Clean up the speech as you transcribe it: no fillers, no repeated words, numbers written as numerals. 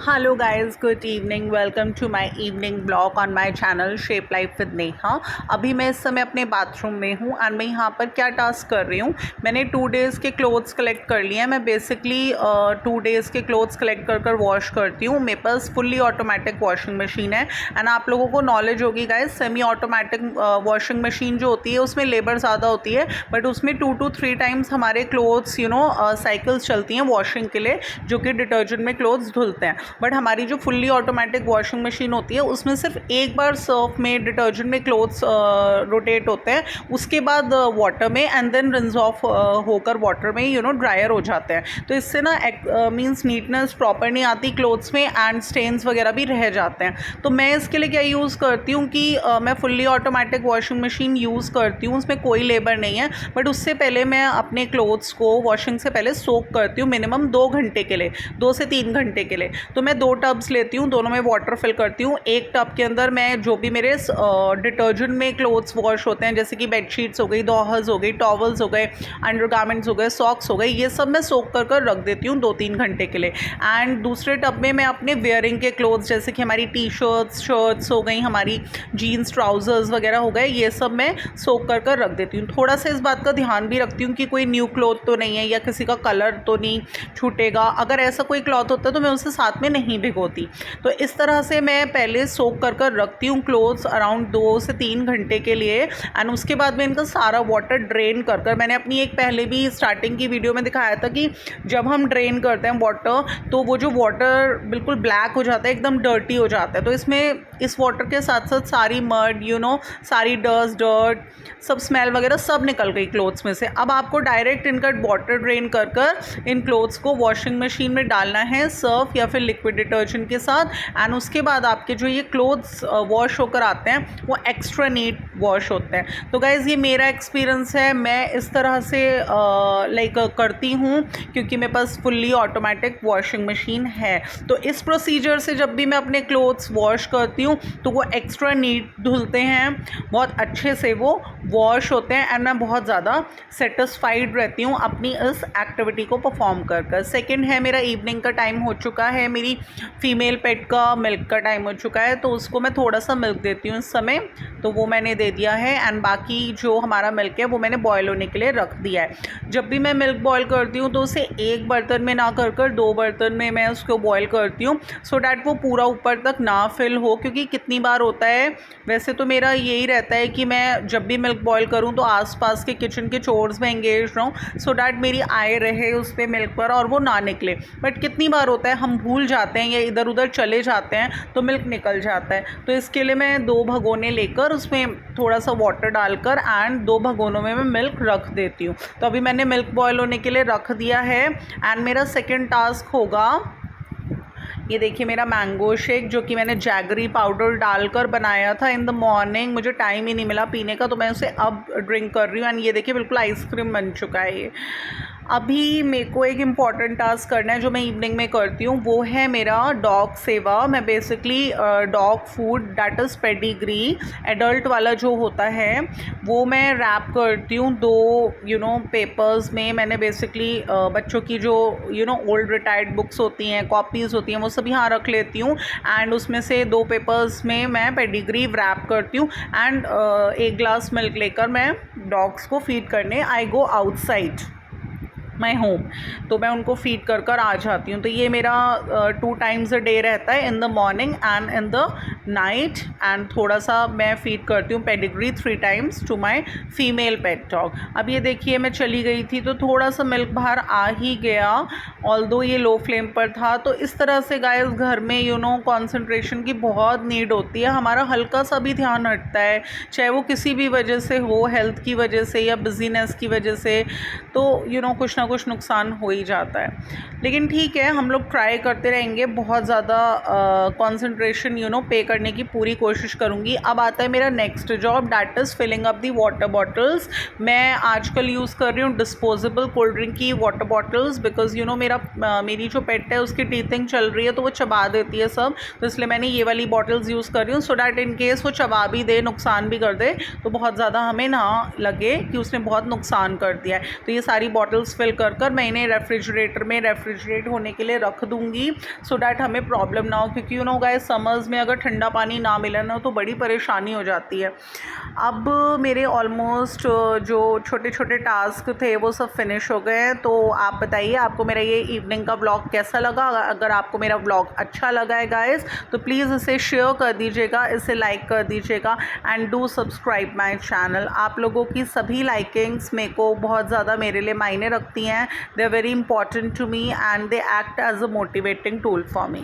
Hello guys, good evening. Welcome to my evening blog on my channel shape life with Neha. अभी मैं इस समय अपने बाथरूम में हूँ एंड मैं यहाँ पर क्या टास्क कर रही हूँ, मैंने 2 डेज़ के क्लोथ्स कलेक्ट कर लिए हैं। मैं बेसिकली 2 डेज़ के क्लोथ्स कलेक्ट कर वॉश करती हूँ। मेरे पास फुल्ली ऑटोमेटिक वॉशिंग मशीन है एंड आप लोगों को नॉलेज होगी guys, semi automatic washing machine जो होती है उसमें लेबर ज़्यादा होती है, बट उसमें 2 to 3 टाइम्स हमारे क्लोथ्स साइकिल्स चलती हैं वॉशिंग के लिए, जो कि डिटर्जेंट में क्लोथ्स धुलते हैं। बट हमारी जो फुल्ली ऑटोमेटिक वॉशिंग मशीन होती है उसमें सिर्फ एक बार सर्फ में डिटर्जेंट में क्लोथ्स रोटेट होते हैं, उसके बाद वाटर में एंड देन रिंस ऑफ होकर वाटर में ड्रायर हो जाते हैं। तो इससे ना मीन्स नीटनेस प्रॉपर नहीं आती क्लोथ्स में एंड स्टेन्स वगैरह भी रह जाते हैं। तो मैं इसके लिए क्या यूज़ करती हूँ कि मैं fully automatic washing machine use करती हूँ, उसमें कोई लेबर नहीं है, बट उससे पहले मैं अपने क्लोथ्स को वॉशिंग से पहले सोक करती हूँ मिनिमम 2 घंटे के लिए, 2 से 3 घंटे के लिए। तो मैं 2 टब्स लेती हूँ, दोनों में वाटर फिल करती हूँ। एक टब के अंदर मैं जो भी मेरे डिटर्जेंट में क्लोथ्स वॉश होते हैं, जैसे कि बेडशीट्स हो गई, दोहज हो गई, टॉवल्स हो गए, अंडरगारमेंट्स हो गए, सॉक्स हो गए, ये सब मैं सोक कर रख देती हूँ 2-3 घंटे के लिए। एंड दूसरे टब में मैं अपने वेयरिंग के क्लोथ्स, जैसे कि हमारी टी शर्ट्स, शर्ट्स हो गई, हमारी जीन्स, ट्राउजर्स वगैरह हो गए, ये सब मैं सोक कर रख देती हूँ। थोड़ा सा इस बात का ध्यान भी रखती हूँ कि कोई न्यू क्लॉथ तो नहीं है या किसी का कलर तो नहीं छूटेगा। अगर ऐसा कोई क्लॉथ होता है तो मैं उसे साथ में नहीं भिगोती। तो इस तरह से मैं पहले सोक कर रखती हूँ क्लोथ्स अराउंड 2 से 3 घंटे के लिए एंड उसके बाद में इनका सारा वाटर ड्रेन कर मैंने अपनी एक पहले भी स्टार्टिंग की वीडियो में दिखाया था कि जब हम ड्रेन करते हैं वाटर तो वो जो वाटर बिल्कुल ब्लैक हो जाता है, एकदम डर्टी हो जाता है। तो इसमें इस वाटर के साथ साथ सारी मड सारी डस्ट, डर्ट, सब स्मेल वगैरह सब निकल गई क्लोथ्स में से। अब आपको डायरेक्ट इनका वाटर ड्रेन कर इन क्लोथ्स को वॉशिंग मशीन में डालना है सर्फ या फिर लिक्विड डिटर्जेंट के साथ एंड उसके बाद आपके जो ये क्लोथ्स वॉश होकर आते हैं वो एक्स्ट्रा नीट वॉश होते हैं। तो गाइज़ ये मेरा एक्सपीरियंस है, मैं इस तरह से करती हूँ क्योंकि मेरे पास फुल्ली ऑटोमेटिक वॉशिंग मशीन है। तो इस प्रोसीजर से जब भी मैं अपने क्लोथ्स वॉश करती हूँ तो वो एक्स्ट्रा नीट धुलते हैं, बहुत अच्छे से वो वॉश होते हैं एंड मैं बहुत ज़्यादा सेटिस्फाइड रहती हूँ अपनी इस एक्टिविटी को परफॉर्म कर। सेकेंड है, मेरा इवनिंग का टाइम हो चुका है, मेरी फीमेल पेट का मिल्क का टाइम हो चुका है, तो उसको मैं थोड़ा सा मिल्क देती हूँ इस समय, तो वो मैंने दे दिया है एंड बाकी जो हमारा मिल्क है वो मैंने बॉयल होने के लिए रख दिया है। जब भी मैं मिल्क बॉयल करती हूँ तो उसे एक बर्तन में ना कर 2 बर्तन में मैं उसको बॉयल करती हूँ, सो डैट वो पूरा ऊपर तक ना फिल हो। क्योंकि कितनी बार होता है, वैसे तो मेरा यही रहता है कि मैं जब भी मिल्क बॉयल करूँ तो आसपास के किचन के चोर्स में एंगेज रहूँ, सो डैट मेरी आय रहे उस पर मिल्क पर और वो ना निकले। बट कितनी बार होता है हम भूल जाते हैं या इधर उधर चले जाते हैं तो मिल्क निकल जाता है। तो इसके लिए मैं 2 भगोने लेकर उसमें थोड़ा सा वाटर डालकर एंड 2 भगोनों में मैं मिल्क रख देती हूँ। तो अभी मैंने मिल्क बॉयल होने के लिए रख दिया है एंड मेरा सेकेंड टास्क होगा, ये देखिए मेरा मैंगो शेक जो कि मैंने जैगरी पाउडर डालकर बनाया था इन द मॉर्निंग, मुझे टाइम ही नहीं मिला पीने का, तो मैं उसे अब ड्रिंक कर रही हूँ एंड ये देखिए बिल्कुल आइसक्रीम बन चुका है ये। अभी मेरे को एक इम्पॉर्टेंट टास्क करना है जो मैं इवनिंग में करती हूँ, वो है मेरा डॉग सेवा। मैं basically dog food that is pedigree adult वाला जो होता है वो मैं रैप करती हूँ 2 पेपर्स में। मैंने बेसिकली बच्चों की जो ओल्ड रिटायर्ड बुक्स होती हैं, कॉपीज़ होती हैं, वो सब यहाँ रख लेती हूँ एंड उसमें से 2 पेपर्स में मैं पेडिग्री रैप करती हूँ एंड 1 ग्लास मिल्क लेकर मैं डॉग्स को फीड करने आई गो आउटसाइड माई होम, तो मैं उनको फीड कर आ जाती हूँ। तो ये मेरा 2 टाइम्स अ डे रहता है, in the morning and in the night, and थोड़ा सा मैं फीड करती हूँ Pedigree 3 times to my female pet dog. अब ये देखिए मैं चली गई थी तो थोड़ा सा मिल्क बाहर आ ही गया, ऑल्दो ये लो फ्लेम पर था। तो इस तरह से गाइस घर में कॉन्सेंट्रेशन की बहुत नीड होती है, हमारा हल्का सा भी ध्यान हटता है, चाहे वो किसी भी वजह से हो, हेल्थ की वजह से या बिजीनेस की वजह से, तो कुछ ना कुछ नुकसान हो ही जाता है। लेकिन ठीक है, हम लोग ट्राई करते रहेंगे, बहुत ज़्यादा कंसंट्रेशन पे करने की पूरी कोशिश करूँगी। अब आता है मेरा next job, that is filling up the water bottles. मैं आजकल यूज़ कर रही हूँ डिस्पोजेबल कोल्ड ड्रिंक की water bottles, because you know मेरी जो पेट है उसकी टीथिंग चल रही है तो वो चबा देती है सब, तो इसलिए मैंने ये वाली बॉटल्स यूज़ कर रही हूँ, सो डैट इन केस वो चबा भी दे, नुकसान भी कर दे, तो बहुत ज़्यादा हमें ना लगे कि उसने बहुत नुकसान कर दिया है। तो ये सारी बॉटल्स फिल कर मैं इन्हें रेफ्रिजरेटर में रेफ्रिजरेट होने के लिए रख दूँगी, सो डैट हमें प्रॉब्लम ना हो, क्योंकि यू नो गाइस समर्स में अगर ठंडा पानी ना मिले ना तो बड़ी परेशानी हो जाती है। अब मेरे ऑलमोस्ट जो छोटे छोटे टास्क थे वो सब फिनिश हो गए हैं। तो आप बताइए आपको मेरा ये इवनिंग का व्लॉग कैसा लगा। अगर आपको मेरा व्लॉग अच्छा लगा है गाइस तो प्लीज़ इसे शेयर कर दीजिएगा, इसे लाइक कर दीजिएगा and do subscribe my channel. आप लोगों की सभी लाइकिंग्स मेरे को बहुत ज़्यादा मेरे लिए मायने रखती हैं। They are very important to me and they act as a motivating tool for me.